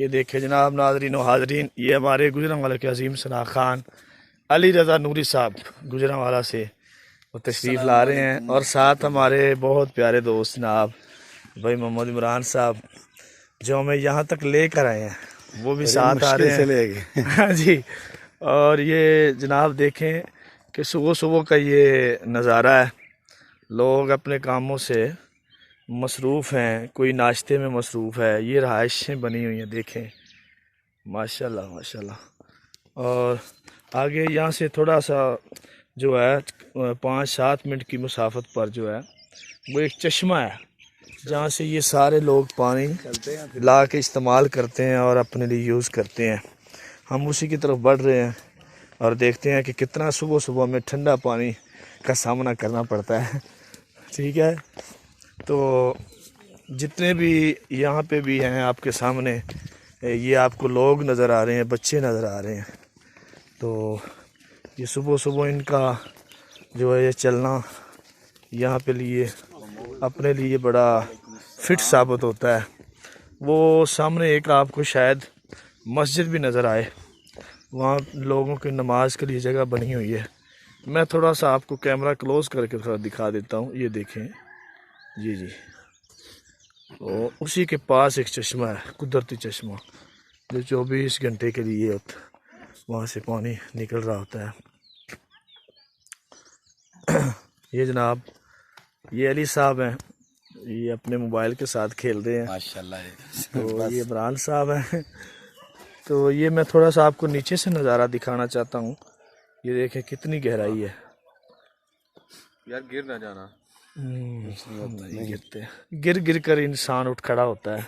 ये देखे जनाब नाजरीन व हाजरीन, ये हमारे गुजरांवाला के अजीम सना खान अली रज़ा नूरी साहब गुजरांवाला से वो तशरीफ़ ला रहे हैं, और साथ हमारे बहुत प्यारे दोस्त जनाब भाई मोहम्मद इमरान साहब जो हमें यहाँ तक लेकर आए हैं, वो भी साथ आ रहे हैं। हाँ जी। और ये जनाब देखें कि सुबह सुबह का ये नज़ारा है, लोग अपने कामों से मसरूफ़ हैं, कोई नाश्ते में मसरूफ़ है, ये रहाइशें बनी हुई हैं देखें माशाल्लाह माशाल्लाह। और आगे यहाँ से थोड़ा सा जो है 5-7 मिनट की मुसाफत पर जो है वो एक चश्मा है, जहाँ से ये सारे लोग पानी ला के इस्तेमाल करते हैं और अपने लिए यूज़ करते हैं। हम उसी की तरफ बढ़ रहे हैं और देखते हैं कि कितना सुबह सुबह में ठंडा पानी का सामना करना पड़ता है। ठीक है, तो जितने भी यहाँ पे भी हैं आपके सामने, ये आपको लोग नज़र आ रहे हैं, बच्चे नज़र आ रहे हैं। तो ये सुबह सुबह इनका जो है ये चलना यहाँ पे लिए अपने लिए बड़ा फिट साबित होता है। वो सामने एक आपको शायद मस्जिद भी नज़र आए, वहाँ लोगों की नमाज के लिए जगह बनी हुई है। मैं थोड़ा सा आपको कैमरा क्लोज करके थोड़ा दिखा देता हूँ, ये देखें जी जी। तो उसी के पास एक चश्मा है, कुदरती चश्मा, जो 24 घंटे के लिए वहाँ से पानी निकल रहा होता है। ये जनाब ये अली साहब हैं, ये अपने मोबाइल के साथ खेल रहे हैं माशाल्लाह। तो ये इमरान साहब हैं। तो ये मैं थोड़ा सा आपको नीचे से नज़ारा दिखाना चाहता हूँ, ये देखें कितनी गहराई है यार, गिर ना जाना। नहीं गिरते, गिर गिर कर इंसान उठ खड़ा होता है।